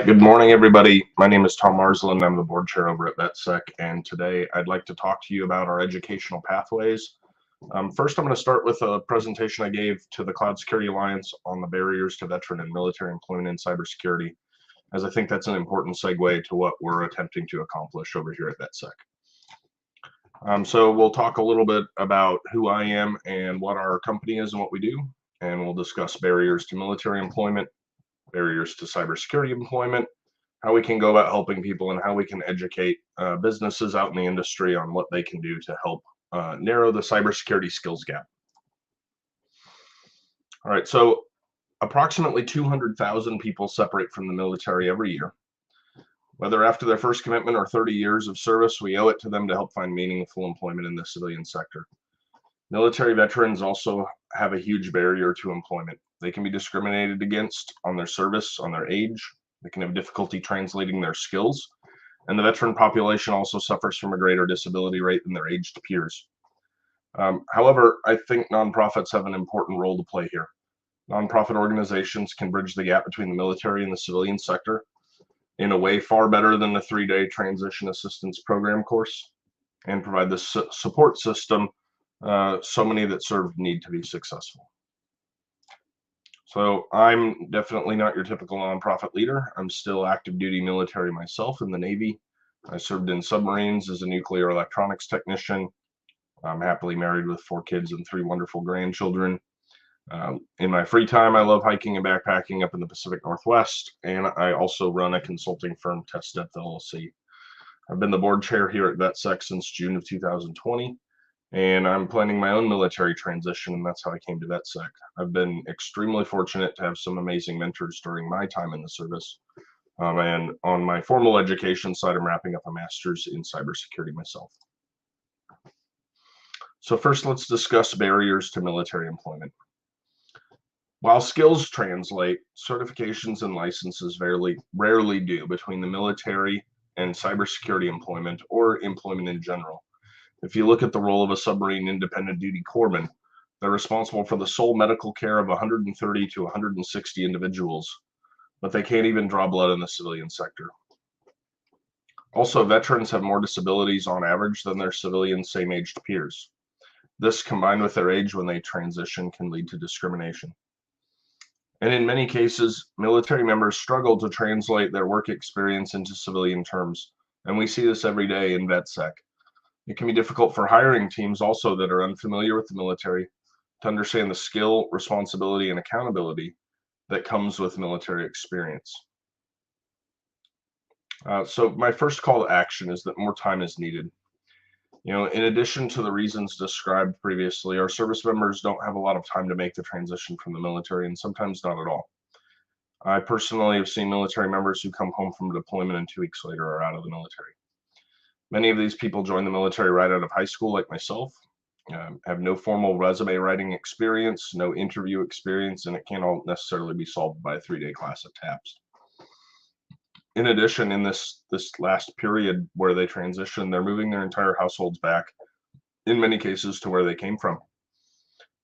right, good morning, everybody. My name is Tom Marsland. I'm the board chair over at VetSec, and today I'd like to talk to you about our educational pathways. First, I'm going to start with a presentation I gave to the Cloud Security Alliance on the barriers to veteran and military employment in cybersecurity, as I think that's an important segue to what we're attempting to accomplish over here at VetSec. So we'll talk a little bit about who I am and what our company is and what we do, and we'll discuss barriers to military employment, barriers to cybersecurity employment, how we can go about helping people, and how we can educate businesses out in the industry on what they can do to help narrow the cybersecurity skills gap. All right, so approximately 200,000 people separate from the military every year. Whether after their first commitment or 30 years of service, we owe it to them to help find meaningful employment in the civilian sector. Military veterans also have a huge barrier to employment. They can be discriminated against on their service, on their age. They can have difficulty translating their skills. And the veteran population also suffers from a greater disability rate than their aged peers. However, I think nonprofits have an important role to play here. Nonprofit organizations can bridge the gap between the military and the civilian sector in a way far better than the 3-day transition assistance program course, and provide the support system so many that serve need to be successful. So I'm definitely not your typical nonprofit leader. I'm still active duty military myself in the Navy. I served in submarines as a nuclear electronics technician. I'm happily married with 4 kids and 3 wonderful grandchildren. In my free time, I love hiking and backpacking up in the Pacific Northwest, and I also run a consulting firm, Test Depth LLC. I've been the board chair here at VetSec since June of 2020, and I'm planning my own military transition, and that's how I came to VetSec. I've been extremely fortunate to have some amazing mentors during my time in the service, and on my formal education side, I'm wrapping up a master's in cybersecurity myself. So first, let's discuss barriers to military employment. While skills translate, certifications and licenses rarely do between the military and cybersecurity employment, or employment in general. If you look at the role of a submarine independent duty corpsman, they're responsible for the sole medical care of 130 to 160 individuals, but they can't even draw blood in the civilian sector. Also, veterans have more disabilities on average than their civilian same-aged peers. This, combined with their age when they transition, can lead to discrimination. And in many cases, military members struggle to translate their work experience into civilian terms, and we see this every day in VetSec. It can be difficult for hiring teams also that are unfamiliar with the military to understand the skill, responsibility, and accountability that comes with military experience. So my first call to action is that more time is needed. In addition to the reasons described previously, our service members don't have a lot of time to make the transition from the military, and sometimes not at all. I personally have seen military members who come home from deployment and 2 weeks later are out of the military. Many of these people join the military right out of high school, like myself, have no formal resume writing experience, no interview experience, and it can't all necessarily be solved by a 3-day class at TAPS. In addition, in this last period where they transition, they're moving their entire households back, in many cases, to where they came from.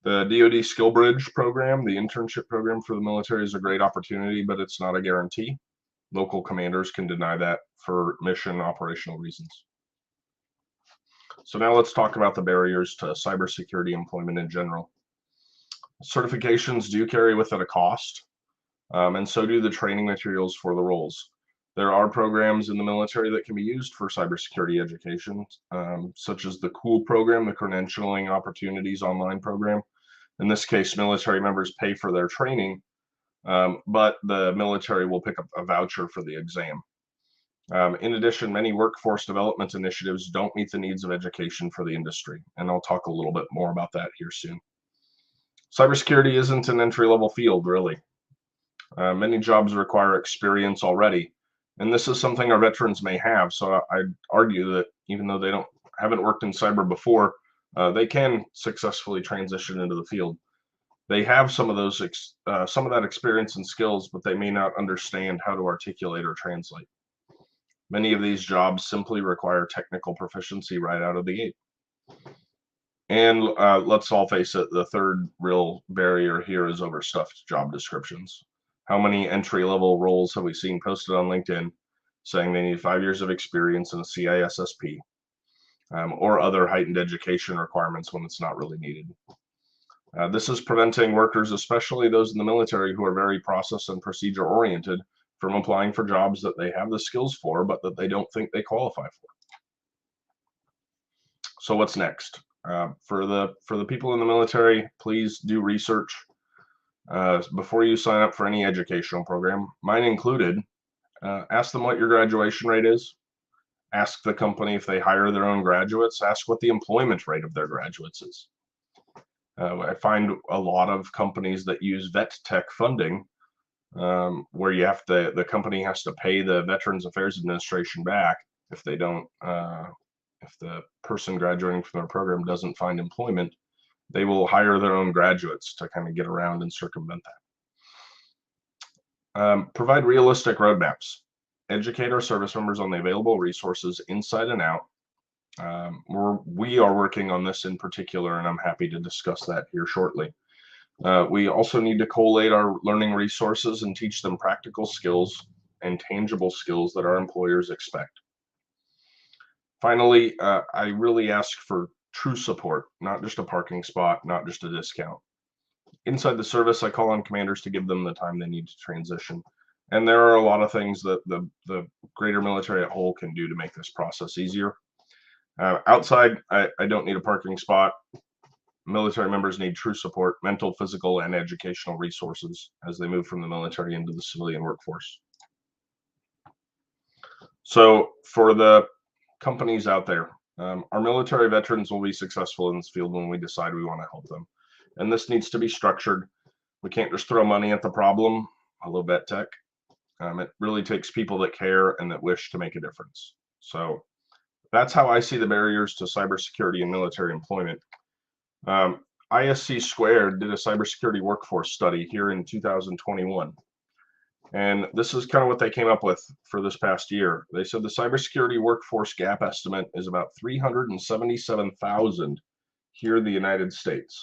The DoD Skill Bridge program, the internship program for the military, is a great opportunity, but it's not a guarantee. Local commanders can deny that for mission operational reasons. So now let's talk about the barriers to cybersecurity employment in general. Certifications do carry with it a cost, and so do the training materials for the roles. There are programs in the military that can be used for cybersecurity education, such as the COOL program, the Credentialing Opportunities Online program. In this case, military members pay for their training, but the military will pick up a voucher for the exam. In addition, many workforce development initiatives don't meet the needs of education for the industry, and I'll talk a little bit more about that here soon. Cybersecurity isn't an entry-level field, really. Many jobs require experience already, and this is something our veterans may have, so I'd argue that even though they haven't worked in cyber before, they can successfully transition into the field. They have some of that experience and skills, but they may not understand how to articulate or translate. Many of these jobs simply require technical proficiency right out of the gate. And let's all face it, the third real barrier here is overstuffed job descriptions. How many entry-level roles have we seen posted on LinkedIn saying they need 5 years of experience in a CISSP, or other heightened education requirements when it's not really needed? This is preventing workers, especially those in the military who are very process and procedure oriented, from applying for jobs that they have the skills for, but that they don't think they qualify for. So what's next? For the people in the military, please do research before you sign up for any educational program, mine included. Ask them what your graduation rate is. Ask the company if they hire their own graduates. Ask what the employment rate of their graduates is. I find a lot of companies that use VetTech funding, where the company has to pay the Veterans Affairs Administration back if they don't, if the person graduating from their program doesn't find employment. They will hire their own graduates to kind of get around and circumvent that. Provide realistic roadmaps. Educate our service members on the available resources inside and out. We are working on this in particular, and I'm happy to discuss that here shortly. We also need to collate our learning resources and teach them practical skills and tangible skills that our employers expect. Finally, I really ask for true support, not just a parking spot, not just a discount. Inside the service, I call on commanders to give them the time they need to transition. And there are a lot of things that the greater military at whole can do to make this process easier. Outside, I don't need a parking spot. Military members need true support, mental, physical, and educational resources as they move from the military into the civilian workforce. So for the companies out there, our military veterans will be successful in this field when we decide we want to help them. And this needs to be structured. We can't just throw money at the problem. Hello, VetTech. It really takes people that care and that wish to make a difference. So that's how I see the barriers to cybersecurity and military employment. ISC Squared did a cybersecurity workforce study here in 2021. And this is kind of what they came up with for this past year. They said the cybersecurity workforce gap estimate is about 377,000 here in the United States.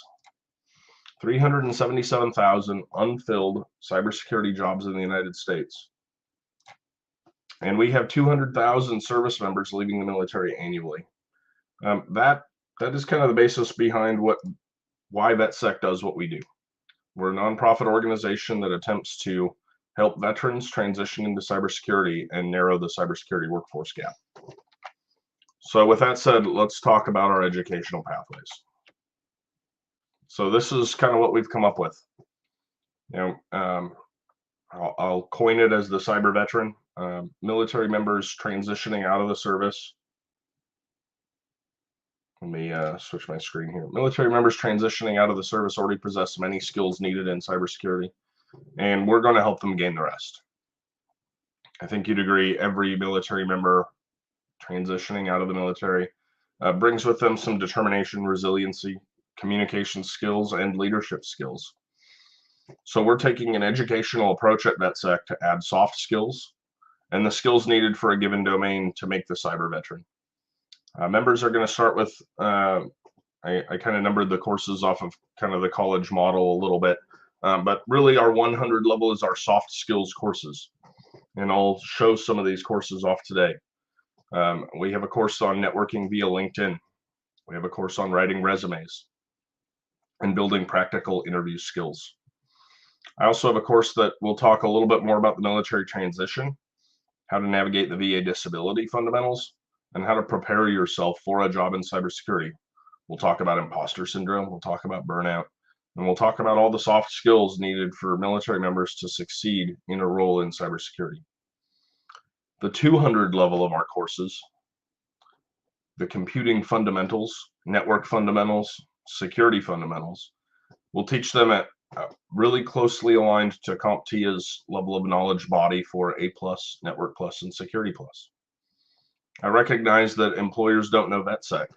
377,000 unfilled cybersecurity jobs in the United States. And we have 200,000 service members leaving the military annually. That is kind of the basis behind why VetSec does what we do. We're a nonprofit organization that attempts to help veterans transition into cybersecurity and narrow the cybersecurity workforce gap. So with that said, let's talk about our educational pathways. So this is kind of what we've come up with. I'll coin it as the cyber veteran. Military members transitioning out of the service. Let me switch my screen here. Military members transitioning out of the service already possess many skills needed in cybersecurity, and we're going to help them gain the rest. I think you'd agree every military member transitioning out of the military brings with them some determination, resiliency, communication skills, and leadership skills. So we're taking an educational approach at VetSec to add soft skills and the skills needed for a given domain to make the cyber veteran. Members are going to start with, I kind of numbered the courses off of kind of the college model a little bit, but really our 100 level is our soft skills courses. And I'll show some of these courses off today. We have a course on networking via LinkedIn. We have a course on writing resumes and building practical interview skills. I also have a course that will talk a little bit more about the military transition, how to navigate the VA disability fundamentals, and how to prepare yourself for a job in cybersecurity. We'll talk about imposter syndrome, we'll talk about burnout, and we'll talk about all the soft skills needed for military members to succeed in a role in cybersecurity. The 200 level of our courses, the computing fundamentals, network fundamentals, security fundamentals, we'll teach them at really closely aligned to CompTIA's level of knowledge body for A+, Network Plus, and Security Plus. I recognize that employers don't know VetSec.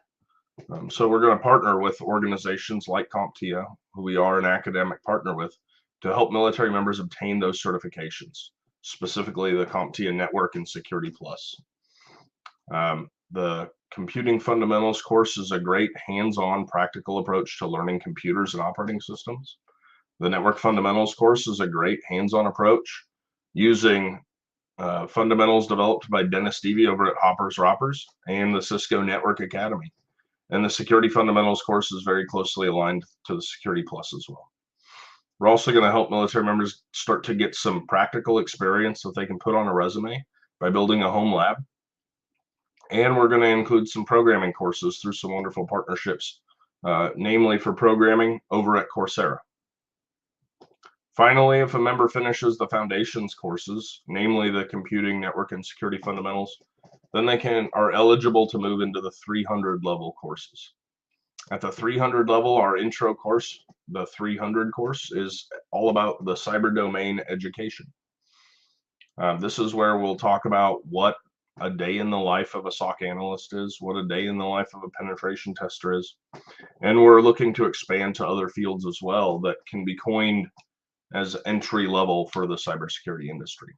So we're going to partner with organizations like CompTIA, who we are an academic partner with, to help military members obtain those certifications, specifically the CompTIA Network and Security Plus. The Computing Fundamentals course is a great hands-on practical approach to learning computers and operating systems. The Network Fundamentals course is a great hands-on approach using fundamentals developed by Dennis Stevie over at Hoppers Roppers and the Cisco Network Academy. And the Security Fundamentals course is very closely aligned to the Security Plus as well. We're also going to help military members start to get some practical experience that they can put on a resume by building a home lab. And we're going to include some programming courses through some wonderful partnerships, namely for programming over at Coursera. Finally, if a member finishes the foundations courses, namely the computing, network, and security fundamentals, then they are eligible to move into the 300 level courses. At the 300 level, our intro course, the 300 course, is all about the cyber domain education. This is where we'll talk about what a day in the life of a SOC analyst is, what a day in the life of a penetration tester is, and we're looking to expand to other fields as well that can be coined as entry level for the cybersecurity industry.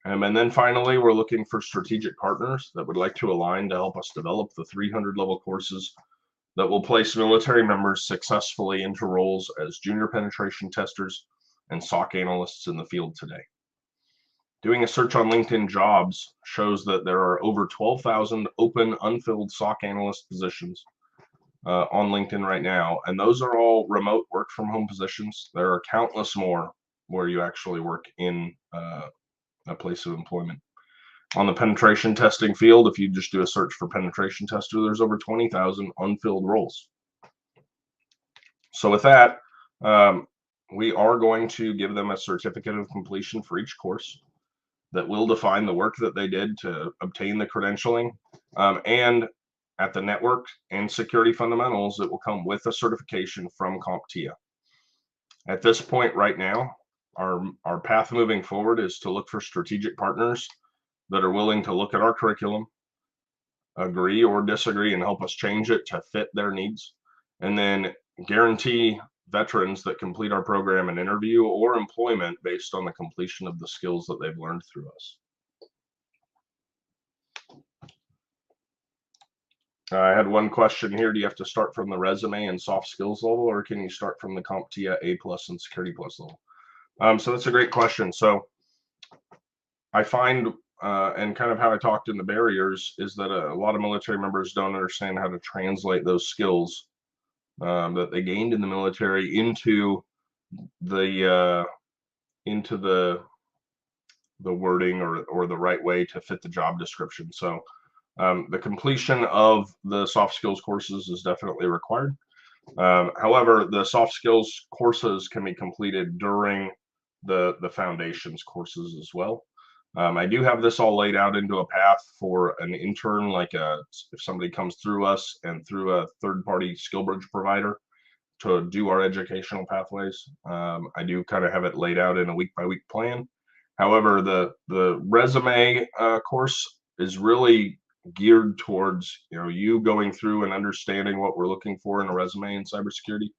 And then finally, we're looking for strategic partners that would like to align to help us develop the 300 level courses that will place military members successfully into roles as junior penetration testers and SOC analysts in the field today. Doing a search on LinkedIn jobs shows that there are over 12,000 open unfilled SOC analyst positions on LinkedIn right now, and those are all remote work from home positions. There are countless more where you actually work in a place of employment. On the penetration testing field, if you just do a search for penetration tester, there's over 20,000 unfilled roles. So with that, we are going to give them a certificate of completion for each course that will define the work that they did to obtain the credentialing, and at the network and security fundamentals, it will come with a certification from CompTIA. At this point right now, our path moving forward is to look for strategic partners that are willing to look at our curriculum, agree or disagree, and help us change it to fit their needs, and then guarantee veterans that complete our program an interview or employment based on the completion of the skills that they've learned through us. I had one question here. Do you have to start from the resume and soft skills level, or can you start from the CompTIA A+ and Security Plus level? So that's a great question. So I find, and kind of how I talked in the barriers, is that a lot of military members don't understand how to translate those skills that they gained in the military into the wording or the right way to fit the job description. So the completion of the soft skills courses is definitely required. However, the soft skills courses can be completed during the foundations courses as well. I do have this all laid out into a path for an intern, like if somebody comes through us and through a third-party skill bridge provider to do our educational pathways. I do kind of have it laid out in a week-by-week plan. However, the resume course is really geared towards you going through and understanding what we're looking for in a resume in cybersecurity,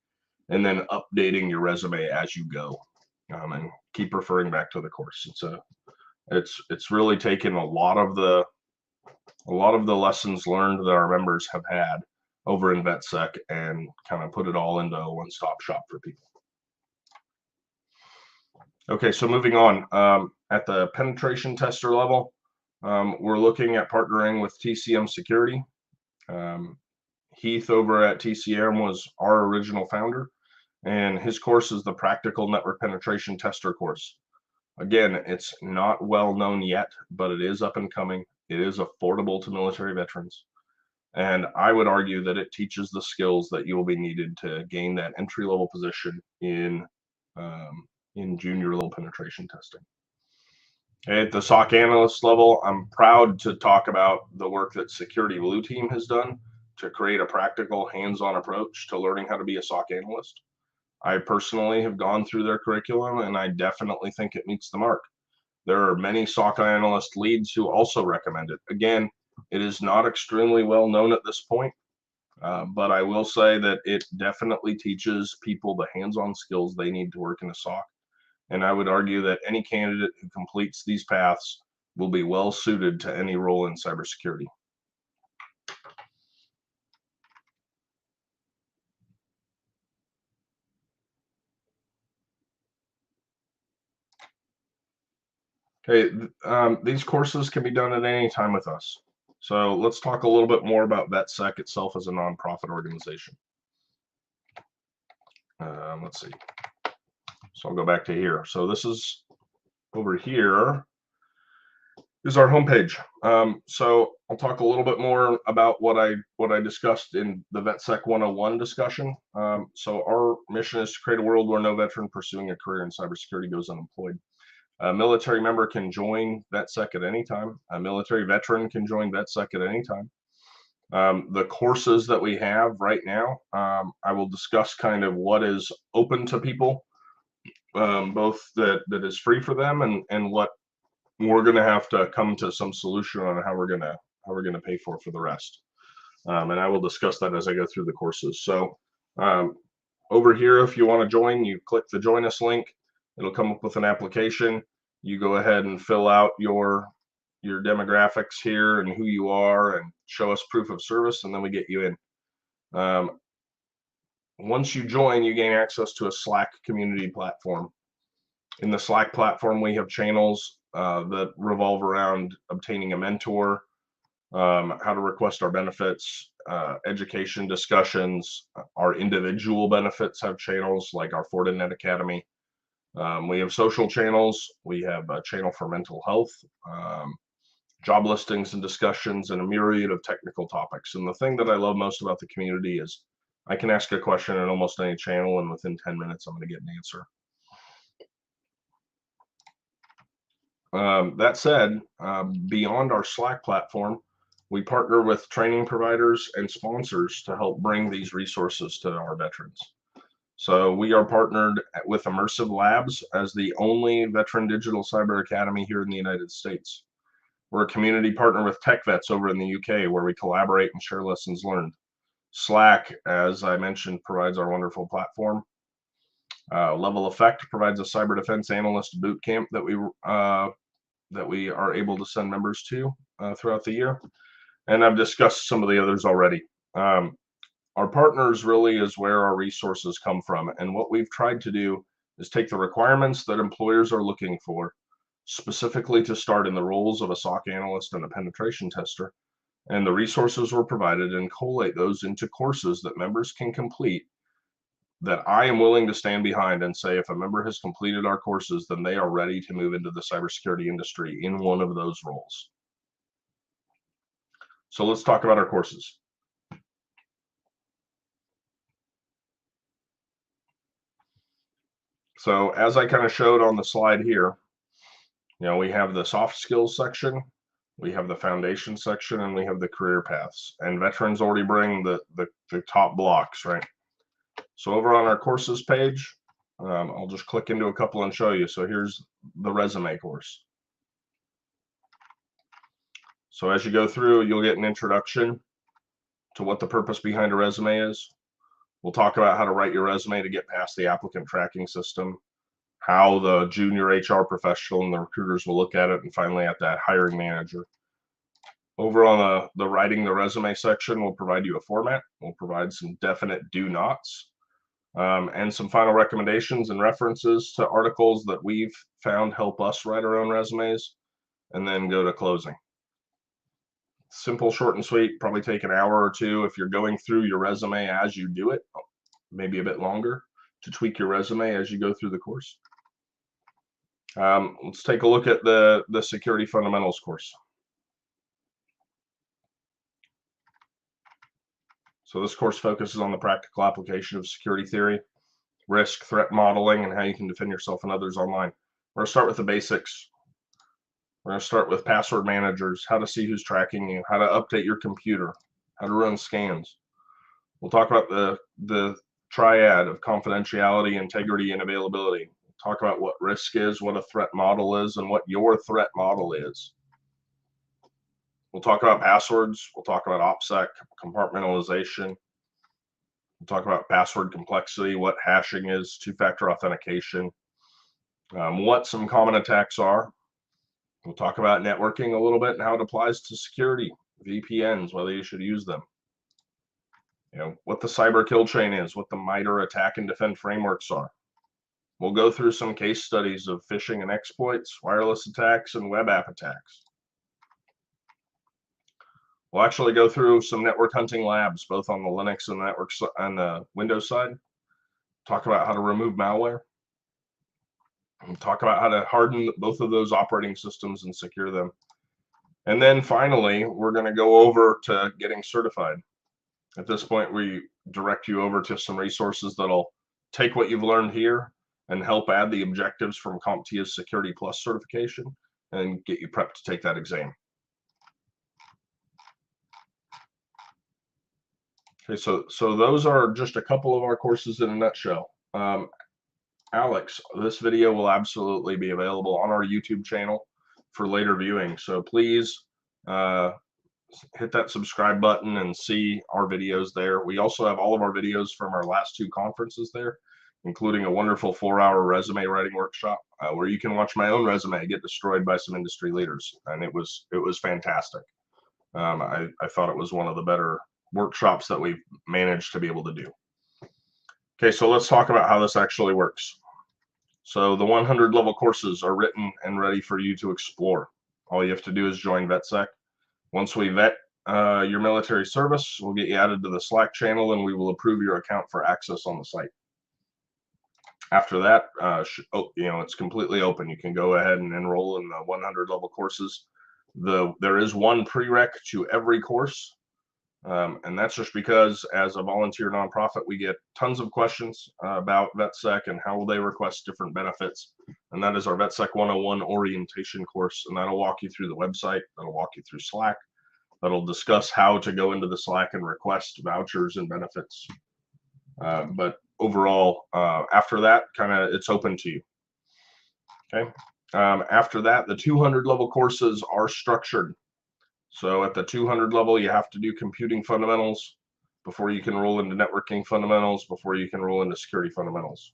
and then updating your resume as you go, and keep referring back to the course. It's really taken a lot of the lessons learned that our members have had over in VetSec and kind of put it all into a one-stop shop for people. Okay, so moving on, at the penetration tester level, we're looking at partnering with TCM Security. Heath over at TCM was our original founder, and his course is the Practical Network Penetration Tester course. Again, it's not well known yet, but it is up and coming. It is affordable to military veterans. And I would argue that it teaches the skills that you will be needed to gain that entry-level position in junior level penetration testing. At the SOC analyst level, I'm proud to talk about the work that Security Blue Team has done to create a practical, hands-on approach to learning how to be a SOC analyst. I personally have gone through their curriculum, and I definitely think it meets the mark. There are many SOC analyst leads who also recommend it. Again, it is not extremely well known at this point, but I will say that it definitely teaches people the hands-on skills they need to work in a SOC. And I would argue that any candidate who completes these paths will be well suited to any role in cybersecurity. Hey, these courses can be done at any time with us. So let's talk a little bit more about VetSec itself as a nonprofit organization. Let's see. So I'll go back to here. So this is over here is our homepage. So I'll talk a little bit more about what I discussed in the VetSec 101 discussion. So our mission is to create a world where no veteran pursuing a career in cybersecurity goes unemployed. A military member can join VetSec at any time. A military veteran can join VetSec at any time. The courses that we have right now, I will discuss kind of what is open to people, both that is free for them and what we're going to have to come to some solution on how we're going to pay for the rest. And I will discuss that as I go through the courses. So over here, if you want to join, you click the join us link. It'll come up with an application. You go ahead and fill out your demographics here and who you are and show us proof of service, and then we get you in. Once you join, you gain access to a Slack community platform. In the Slack platform, we have channels that revolve around obtaining a mentor, how to request our benefits, education discussions. Our individual benefits have channels like our Fortinet Academy. We have social channels. We have a channel for mental health, job listings and discussions, and a myriad of technical topics. And the thing that I love most about the community is I can ask a question in almost any channel, and within 10 minutes, I'm going to get an answer. That said, beyond our Slack platform, we partner with training providers and sponsors to help bring these resources to our veterans. So we are partnered with Immersive Labs as the only veteran digital cyber academy here in the United States. We're a community partner with TechVets over in the UK, where we collaborate and share lessons learned. Slack, as I mentioned, provides our wonderful platform. Level Effect provides a cyber defense analyst boot camp that we are able to send members to throughout the year. And I've discussed some of the others already. Our partners really is where our resources come from. And what we've tried to do is take the requirements that employers are looking for, specifically to start in the roles of a SOC analyst and a penetration tester, and the resources were provided, and collate those into courses that members can complete that I am willing to stand behind and say, if a member has completed our courses, then they are ready to move into the cybersecurity industry in one of those roles. So let's talk about our courses. So as I kind of showed on the slide here, we have the soft skills section, we have the foundation section, and we have the career paths. And veterans already bring the top blocks, right? So over on our courses page, I'll just click into a couple and show you. So here's the resume course. So as you go through, you'll get an introduction to what the purpose behind a resume is. We'll talk about how to write your resume to get past the applicant tracking system, how the junior HR professional and the recruiters will look at it, and finally at that hiring manager. Over on the writing the resume section, we'll provide you a format. We'll provide some definite do nots, and some final recommendations and references to articles that we've found help us write our own resumes, and then go to closing. Simple, short, and sweet. Probably take an hour or two if you're going through your resume as you do it, maybe a bit longer to tweak your resume as you go through the course. Let's take a look at the Security Fundamentals course. So this course focuses on the practical application of security theory, risk, threat modeling, and how you can defend yourself and others online. We're going to start with the basics. We're going to start with password managers, how to see who's tracking you, how to update your computer, how to run scans. We'll talk about the triad of confidentiality, integrity, and availability. We'll talk about what risk is, what a threat model is, and what your threat model is. We'll talk about passwords. We'll talk about OPSEC, compartmentalization. We'll talk about password complexity, what hashing is, two-factor authentication, what some common attacks are. We'll talk about networking a little bit and how it applies to security, VPNs, whether you should use them. What the cyber kill chain is, what the MITRE attack and defend frameworks are. We'll go through some case studies of phishing and exploits, wireless attacks, and web app attacks. We'll actually go through some network hunting labs, both on the Linux and the network and the Windows side. Talk about how to remove malware. And talk about how to harden both of those operating systems and secure them. And then finally, we're going to go over to getting certified. At this point, we direct you over to some resources that'll take what you've learned here and help add the objectives from CompTIA's Security Plus certification and get you prepped to take that exam. Okay, so those are just a couple of our courses in a nutshell. Alex, this video will absolutely be available on our YouTube channel for later viewing. So please hit that subscribe button and see our videos there. We also have all of our videos from our last 2 conferences there, including a wonderful 4-hour resume writing workshop where you can watch my own resume get destroyed by some industry leaders, and it was fantastic. I thought it was one of the better workshops that we've managed to be able to do. Okay, so let's talk about how this actually works. So the 100 level courses are written and ready for you to explore. All you have to do is join VetSec. Once we vet your military service, we'll get you added to the Slack channel and we will approve your account for access on the site. After that, it's completely open. You can go ahead and enroll in the 100 level courses. There is one prereq to every course. And that's just because as a volunteer nonprofit, we get tons of questions about VetSec and how they request different benefits. And that is our VetSec 101 orientation course. And that'll walk you through the website, that'll walk you through Slack, that'll discuss how to go into the Slack and request vouchers and benefits. But overall, after that, it's open to you. Okay. After that, the 200 level courses are structured. So at the 200 level, you have to do computing fundamentals before you can roll into networking fundamentals, before you can roll into security fundamentals.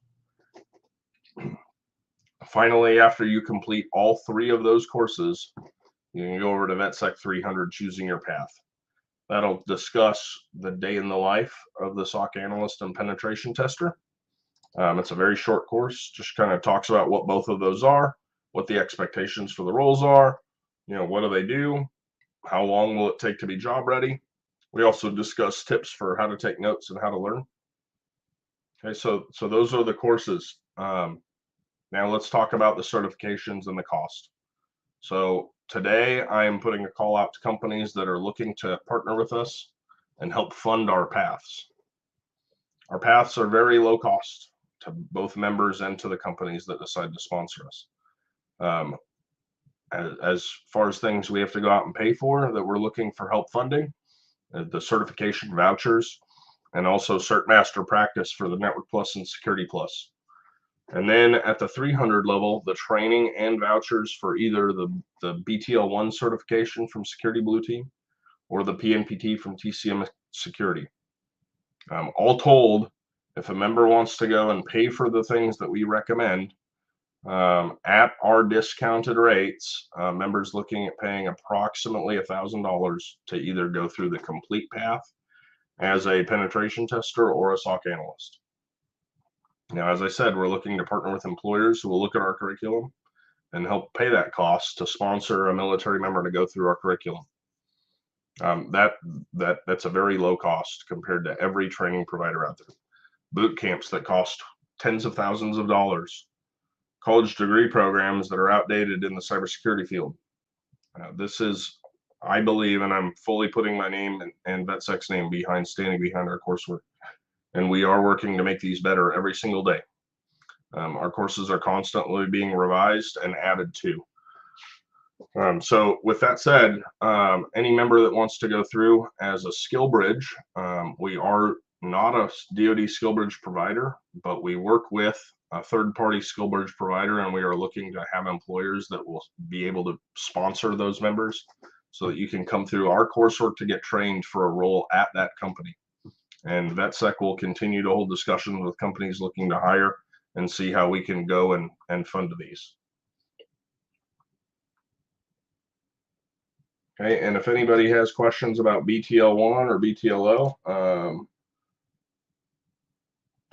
Finally, after you complete all 3 of those courses, you can go over to VetSec 300, choosing your path. That'll discuss the day in the life of the SOC analyst and penetration tester. It's a very short course, just kind of talks about what both of those are, what the expectations for the roles are, what do they do, how long will it take to be job ready. We also discuss tips for how to take notes and how to learn. Okay, so those are the courses. Now let's talk about the certifications and the cost. So today I am putting a call out to companies that are looking to partner with us and help fund our paths. Our paths are very low cost to both members and to the companies that decide to sponsor us. As far as things we have to go out and pay for that we're looking for help funding, the certification vouchers, and also Cert Master Practice for the Network Plus and Security Plus. And then at the 300 level, the training and vouchers for either the BTL1 certification from Security Blue Team or the PNPT from TCM Security. All told, if a member wants to go and pay for the things that we recommend, at our discounted rates, members looking at paying approximately $1,000 to either go through the complete path as a penetration tester or a SOC analyst. Now, as I said, we're looking to partner with employers who will look at our curriculum and help pay that cost to sponsor a military member to go through our curriculum. That's a very low cost compared to every training provider out there. Boot camps that cost tens of thousands of dollars. College degree programs that are outdated in the cybersecurity field. This is, I believe, and I'm fully putting my name and VetSec's name standing behind our coursework. And we are working to make these better every single day. Our courses are constantly being revised and added to. So with that said, any member that wants to go through as a skill bridge, we are not a DoD skill bridge provider, but we work with a third-party skill bridge provider, and we are looking to have employers that will be able to sponsor those members so that you can come through our coursework to get trained for a role at that company. And VetSec will continue to hold discussions with companies looking to hire and see how we can go and fund these. Okay, and if anybody has questions about BTL1 or BTLO,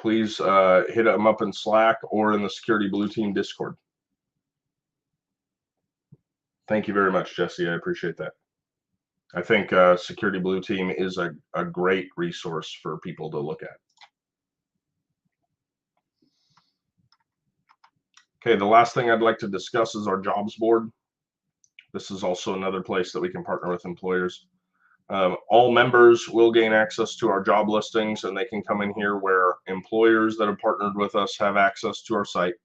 please hit them up in Slack or in the Security Blue Team Discord. Thank you very much, Jesse. I appreciate that. I think Security Blue Team is a great resource for people to look at. Okay, the last thing I'd like to discuss is our jobs board. This is also another place that we can partner with employers. All members will gain access to our job listings, and they can come in here where employers that have partnered with us have access to our site,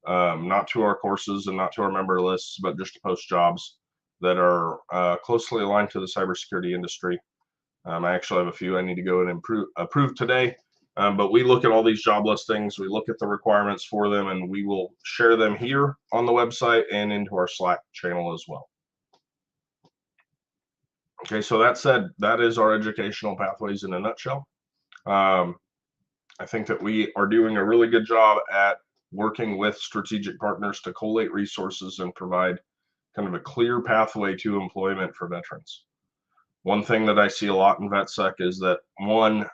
not to our courses and not to our member lists, but just to post jobs that are closely aligned to the cybersecurity industry. I actually have a few I need to go and approve today, but we look at all these job listings, we look at the requirements for them, and we will share them here on the website and into our Slack channel as well. Okay, so that said, that is our educational pathways in a nutshell. I think that we are doing a really good job at working with strategic partners to collate resources and provide kind of a clear pathway to employment for veterans. One thing that I see a lot in VetSec is that, one,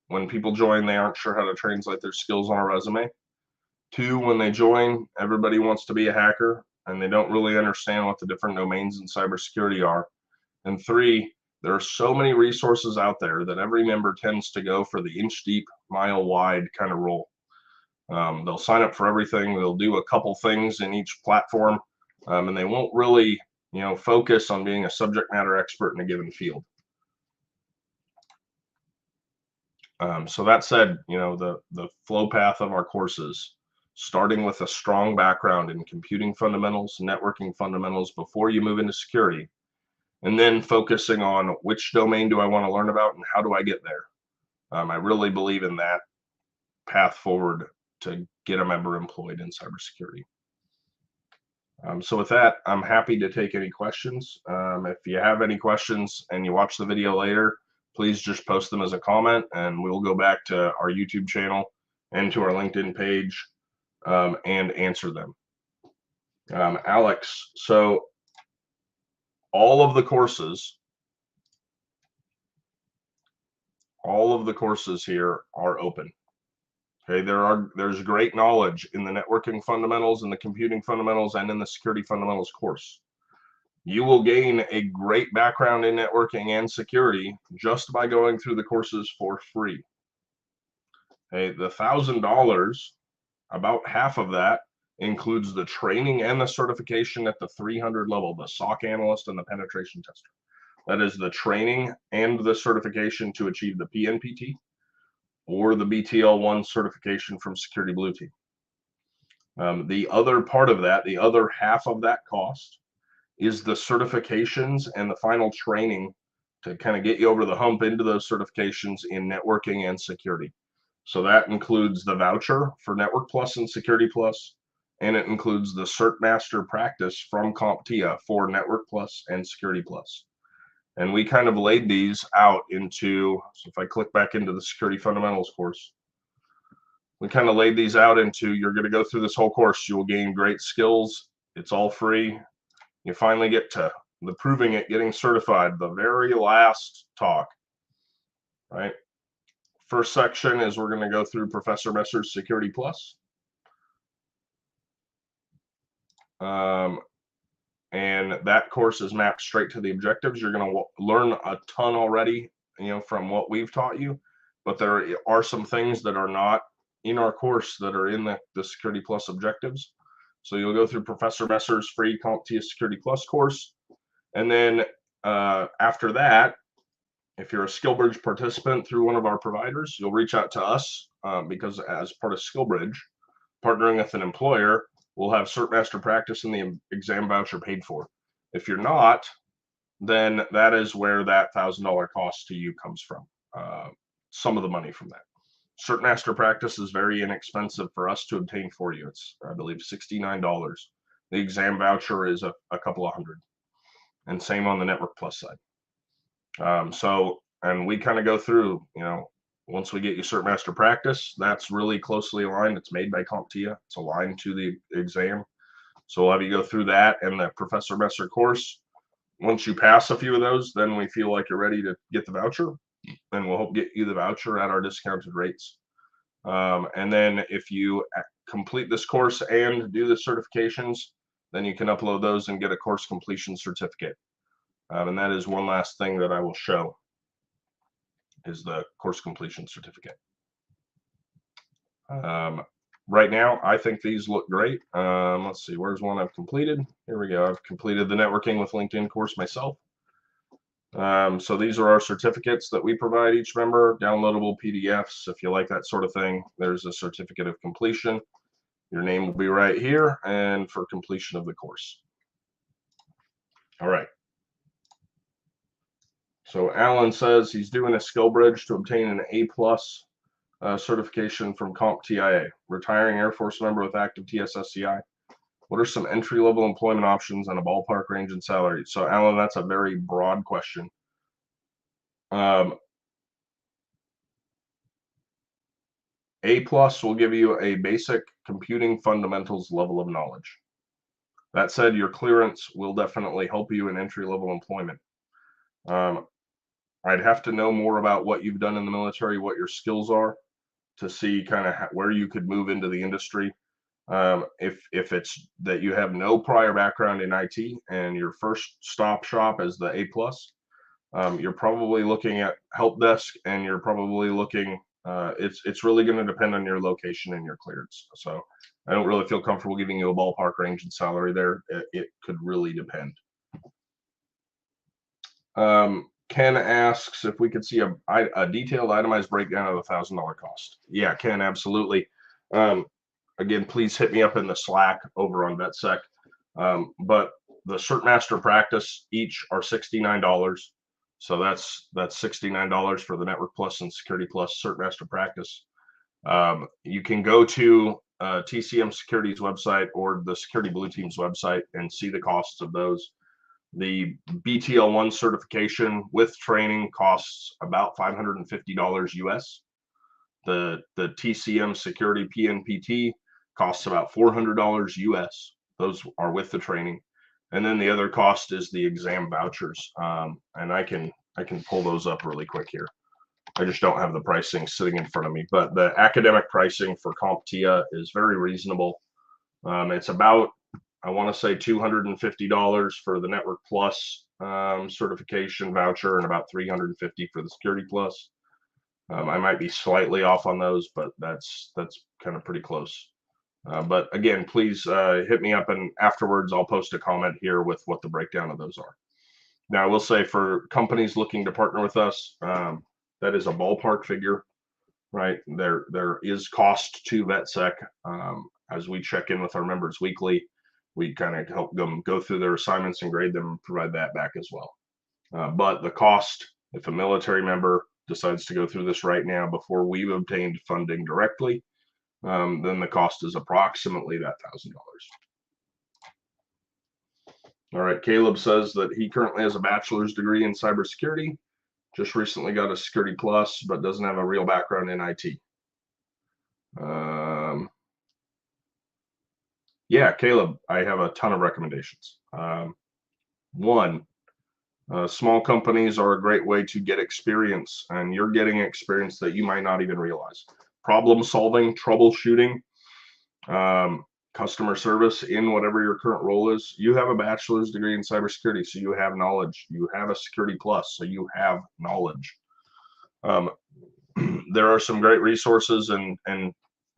when people join, they aren't sure how to translate their skills on a resume. Two, when they join, everybody wants to be a hacker and they don't really understand what the different domains in cybersecurity are. And three, there are so many resources out there that every member tends to go for the inch deep, mile wide kind of role. They'll sign up for everything. They'll do a couple things in each platform, and they won't really, focus on being a subject matter expert in a given field. So that said, the flow path of our courses, starting with a strong background in computing fundamentals, networking fundamentals before you move into security, and then focusing on which domain do I want to learn about and how do I get there. I really believe in that path forward to get a member employed in cybersecurity. So with that, I'm happy to take any questions. If you have any questions and you watch the video later, please just post them as a comment, and we'll go back to our YouTube channel and to our LinkedIn page and answer them. Alex, so all of the courses here are open. Okay, there's great knowledge in the networking fundamentals and the computing fundamentals and in the security fundamentals course. You will gain a great background in networking and security just by going through the courses for free. Okay, the $1,000, about half of that includes the training and the certification at the 300 level, the SOC analyst and the penetration tester. That is the training and the certification to achieve the PNPT or the BTL1 certification from Security Blue Team. The other part of that, the other half of that cost, is the certifications and the final training to kind of get you over the hump into those certifications in networking and security. So that includes the voucher for Network Plus and Security Plus, and it includes the Cert Master practice from CompTIA for Network Plus and Security Plus. And we kind of laid these out into, so if I click back into the Security Fundamentals course, we kind of laid these out into, you're going to go through this whole course, you will gain great skills, it's all free. You finally get to the proving it, getting certified, the very last talk, right? First section is we're going to go through Professor Messer's Security Plus. And that course is mapped straight to the objectives. You're going to learn a ton already, from what we've taught you, but there are some things that are not in our course that are in the Security Plus objectives. So you'll go through Professor Messer's free CompTIA Security Plus course. And then after that, if you're a SkillBridge participant through one of our providers, you'll reach out to us because as part of SkillBridge, partnering with an employer, we'll have Cert Master practice and the exam voucher paid for. If you're not, then that is where that $1,000 cost to you comes from. Some of the money from that. Cert Master practice is very inexpensive for us to obtain for you. It's, I believe, $69. The exam voucher is a couple of hundred. And same on the Network Plus side. And we kind of go through, once we get you Cert Master practice, that's really closely aligned. It's made by CompTIA. It's aligned to the exam. So we'll have you go through that and the Professor Messer course. Once you pass a few of those, then we feel like you're ready to get the voucher, and we'll help get you the voucher at our discounted rates. And then if you complete this course and do the certifications, then you can upload those and get a course completion certificate. And that is one last thing that I will show, is the course completion certificate. Right now, I think these look great. Let's see, where's one I've completed? Here we go. I've completed the networking with LinkedIn course myself. So these are our certificates that we provide each member, downloadable PDFs. If you like that sort of thing, there's a certificate of completion. Your name will be right here, and for completion of the course. All right. So Alan says he's doing a skill bridge to obtain an A+ certification from CompTIA, retiring Air Force member with active TSSCI. What are some entry-level employment options and a ballpark range in salary? So Alan, that's a very broad question. A+ will give you a basic computing fundamentals level of knowledge. That said, your clearance will definitely help you in entry-level employment. I'd have to know more about what you've done in the military, what your skills are, to see kind of where you could move into the industry. If it's that you have no prior background in IT and your first stop shop is the A+, you're probably looking at help desk, and you're probably looking. It's really going to depend on your location and your clearance. So I don't really feel comfortable giving you a ballpark range in salary there. It could really depend. Ken asks if we could see a detailed itemized breakdown of the $1,000 cost. Yeah, Ken, absolutely. Again, please hit me up in the Slack over on VetSec. But the Cert Master Practice each are $69. So that's $69 for the Network Plus and Security Plus Cert Master Practice. You can go to TCM Security's website or the Security Blue Team's website and see the costs of those. The BTL1 certification with training costs about $550 US. The TCM Security PNPT costs about $400 US. Those are with the training. And then the other cost is the exam vouchers. And I can pull those up really quick here. I just don't have the pricing sitting in front of me. But the academic pricing for CompTIA is very reasonable. It's about, I want to say, $250 for the Network Plus certification voucher and about $350 for the Security Plus. I might be slightly off on those, but that's kind of pretty close. But again, please hit me up, and afterwards I'll post a comment here with what the breakdown of those are. Now, I will say for companies looking to partner with us, that is a ballpark figure, right? There is cost to VetSec. As we check in with our members weekly, we kind of help them go through their assignments and grade them and provide that back as well. But the cost, if a military member decides to go through this right now before we've obtained funding directly, then the cost is approximately that $1,000. All right, Caleb says that he currently has a bachelor's degree in cybersecurity, just recently got a Security Plus, but doesn't have a real background in IT. Yeah, Caleb, I have a ton of recommendations. One, small companies are a great way to get experience, and you're getting experience that you might not even realize. Problem solving, troubleshooting, customer service in whatever your current role is. You have a bachelor's degree in cybersecurity, so you have knowledge. You have a Security Plus, so you have knowledge. There are some great resources, and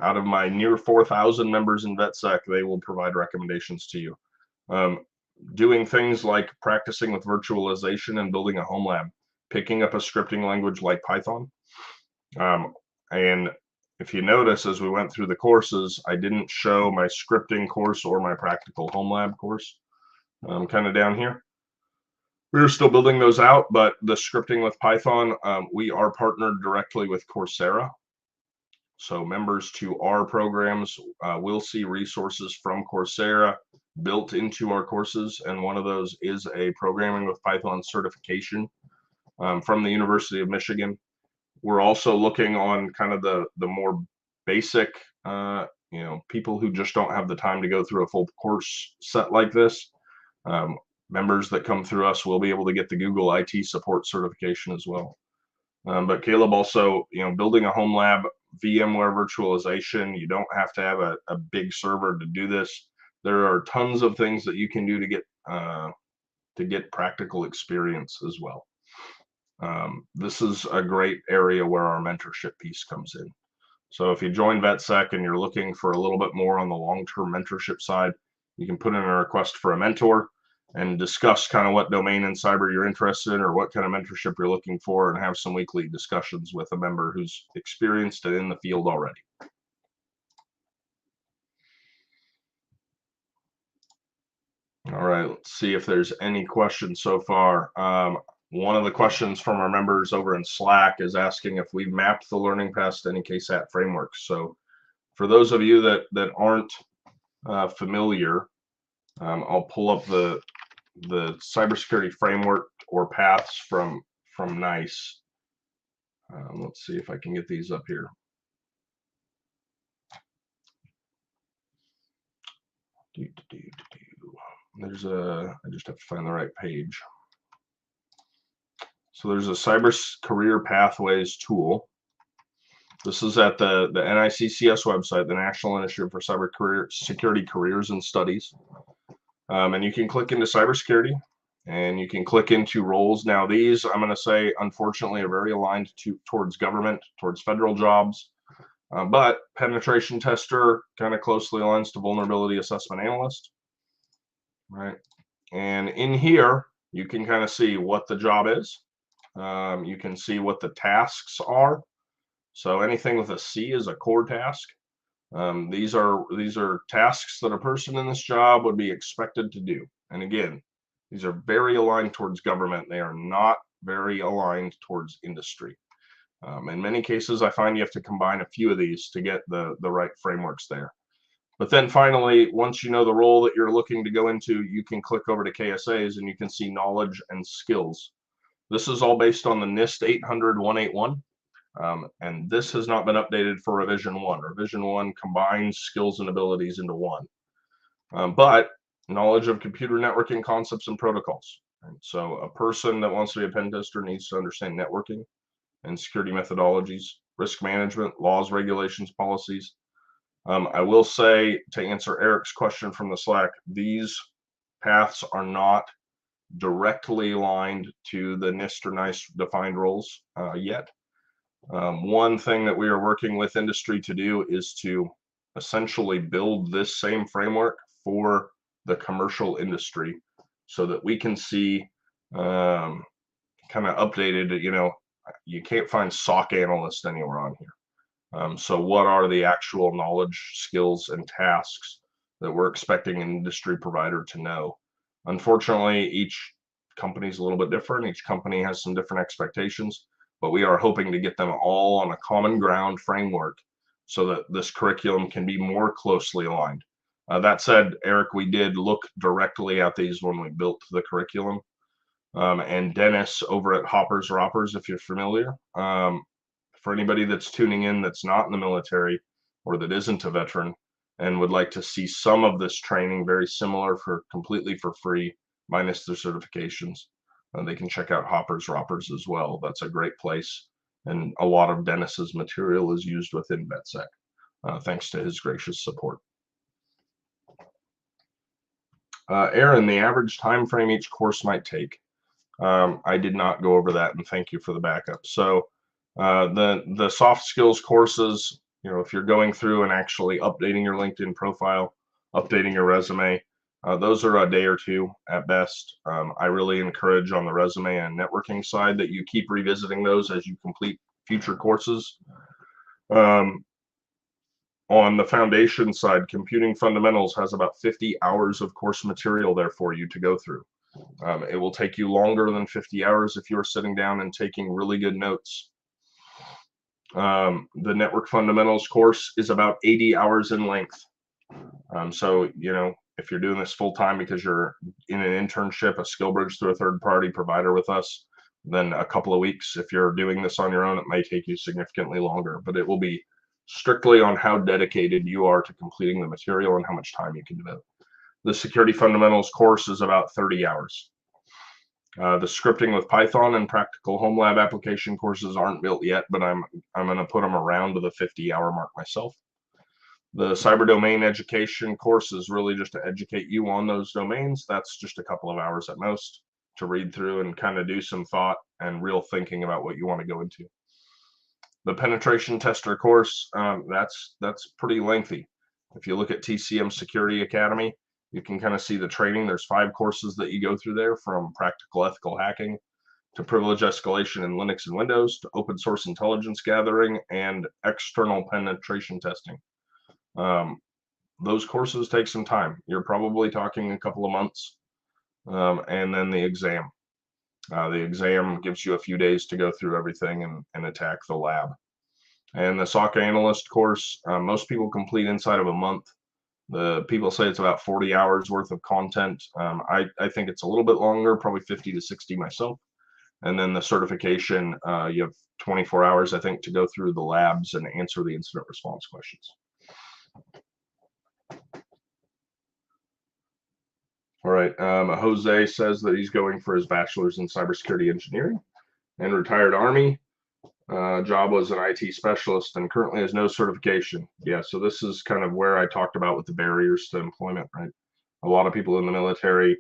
out of my near 4,000 members in VetSec, they will provide recommendations to you. Doing things like practicing with virtualization and building a home lab, picking up a scripting language like Python. And if you notice, as we went through the courses, I didn't show my scripting course or my practical home lab course, kind of down here. We're still building those out, but the scripting with Python, we are partnered directly with Coursera. So members to our programs will see resources from Coursera built into our courses, and one of those is a programming with Python certification from the University of Michigan. We're also looking on kind of the more basic, people who just don't have the time to go through a full course set like this. Members that come through us will be able to get the Google IT support certification as well. But Caleb, also, building a home lab VMware virtualization. You don't have to have a big server to do this. There are tons of things that you can do to get practical experience as well. This is a great area where our mentorship piece comes in. So if you join VetSec and you're looking for a little bit more on the long-term mentorship side, you can put in a request for a mentor and discuss kind of what domain in cyber you're interested in or what kind of mentorship you're looking for, and have some weekly discussions with a member who's experienced and in the field already. All right, let's see if there's any questions so far. One of the questions from our members over in Slack is asking if we've mapped the learning paths to any KSAT frameworks. So for those of you that aren't familiar, I'll pull up the cybersecurity framework or paths from NICE. Let's see if I can get these up here. There's I just have to find the right page. So there's a Cyber Career Pathways tool. This is at the NICCS website, the National Initiative for Security Careers and Studies. And you can click into cybersecurity, and you can click into roles. Now these, I'm going to say, unfortunately, are very aligned towards government, towards federal jobs. But penetration tester kind of closely aligns to vulnerability assessment analyst, right? And in here, you can kind of see what the job is. You can see what the tasks are. So anything with a C is a core task. These are tasks that a person in this job would be expected to do. And again, these are very aligned towards government. They are not very aligned towards industry. In many cases, I find you have to combine a few of these to get the right frameworks there. But then finally, once you know the role that you're looking to go into, you can click over to KSAs and you can see knowledge and skills. This is all based on the NIST 800-181. And this has not been updated for Revision 1. Revision 1 combines skills and abilities into one. But knowledge of computer networking concepts and protocols. And so a person that wants to be a pen tester needs to understand networking and security methodologies, risk management, laws, regulations, policies. I will say, to answer Eric's question from the Slack, these paths are not directly aligned to the NIST or NICE defined roles yet. One thing that we are working with industry to do is to essentially build this same framework for the commercial industry so that we can see kind of updated, you can't find SOC analyst anywhere on here. So what are the actual knowledge, skills, and tasks that we're expecting an industry provider to know? Unfortunately, each company is a little bit different. Each company has some different expectations, but we are hoping to get them all on a common ground framework so that this curriculum can be more closely aligned. That said, Eric, we did look directly at these when we built the curriculum. And Dennis over at Hoppers Roppers, if you're familiar, for anybody that's tuning in that's not in the military or that isn't a veteran and would like to see some of this training very similar completely for free, minus their certifications, they can check out Hoppers Roppers as well. That's a great place. And a lot of Dennis's material is used within VetSec, thanks to his gracious support. Aaron, the average time frame each course might take. I did not go over that, and thank you for the backup. So the soft skills courses, if you're going through and actually updating your LinkedIn profile, updating your resume, those are a day or two at best. I really encourage on the resume and networking side that you keep revisiting those as you complete future courses. On the foundation side, Computing Fundamentals has about 50 hours of course material there for you to go through. It will take you longer than 50 hours if you're sitting down and taking really good notes. The Network Fundamentals course is about 80 hours in length. So, if you're doing this full time because you're in an internship, a skill bridge through a third party provider with us, then a couple of weeks. If you're doing this on your own, it may take you significantly longer, but it will be strictly on how dedicated you are to completing the material and how much time you can devote. The Security Fundamentals course is about 30 hours. The scripting with Python and practical home lab application courses aren't built yet, but I'm going to put them around to the 50-hour mark myself. The cyber domain education course is really just to educate you on those domains. That's just a couple of hours at most to read through and kind of do some thought and real thinking about what you want to go into. The penetration tester course, that's pretty lengthy. If you look at TCM Security Academy, you can kind of see the training. There's 5 courses that you go through there, from practical ethical hacking to privilege escalation in Linux and Windows to open source intelligence gathering and external penetration testing. Those courses take some time. You're probably talking a couple of months. And then the exam. The exam gives you a few days to go through everything and attack the lab. And the SOC analyst course, most people complete inside of a month. The people say it's about 40 hours worth of content. I think it's a little bit longer, probably 50 to 60 myself. And then the certification, you have 24 hours, I think, to go through the labs and answer the incident response questions. All right, Jose says that he's going for his bachelor's in cybersecurity engineering and retired Army. Job was an IT specialist and currently has no certification. Yeah, so this is kind of where I talked about with the barriers to employment, right? A lot of people in the military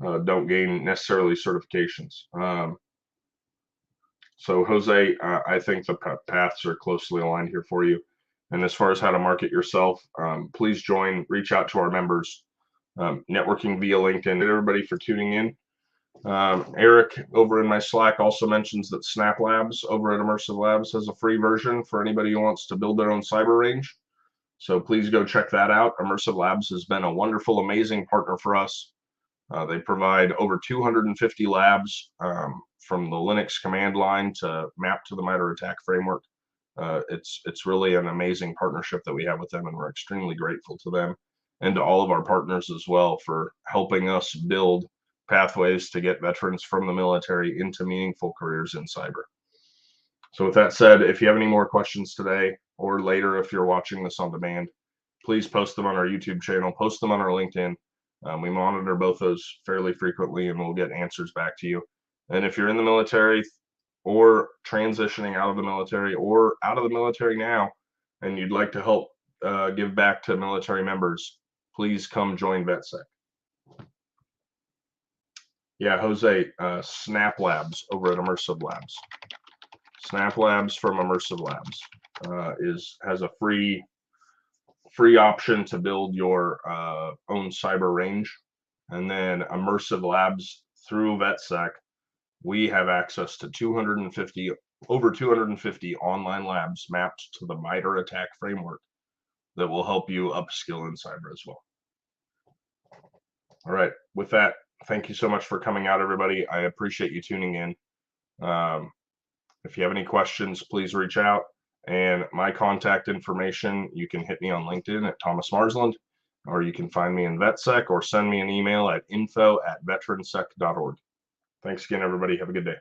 don't gain necessarily certifications. So Jose, I think the paths are closely aligned here for you. And as far as how to market yourself, please reach out to our members. Networking via LinkedIn. Everybody for tuning in. Eric over in my Slack also mentions that Snap Labs over at Immersive Labs has a free version for anybody who wants to build their own cyber range. So please go check that out. Immersive Labs has been a wonderful, amazing partner for us. They provide over 250 labs from the Linux command line to map to the MITRE ATT&CK framework. It's really an amazing partnership that we have with them, and we're extremely grateful to them and to all of our partners as well for helping us build pathways to get veterans from the military into meaningful careers in cyber. So with that said, if you have any more questions today or later, if you're watching this on demand, please post them on our YouTube channel, post them on our LinkedIn. We monitor both those fairly frequently, and we'll get answers back to you. And if you're in the military or transitioning out of the military or out of the military now, and you'd like to help give back to military members, please come join VetSec. Yeah, Jose, Snap Labs over at Immersive Labs. Snap Labs from Immersive Labs has a free option to build your own cyber range. And then Immersive Labs through VetSec, we have access to over 250 online labs mapped to the MITRE ATT&CK framework that will help you upskill in cyber as well. All right, with that, thank you so much for coming out, everybody. I appreciate you tuning in. If you have any questions, please reach out. And my contact information, you can hit me on LinkedIn at Thomas Marsland, or you can find me in VetSec or send me an email at info@veteransec.org. Thanks again, everybody. Have a good day.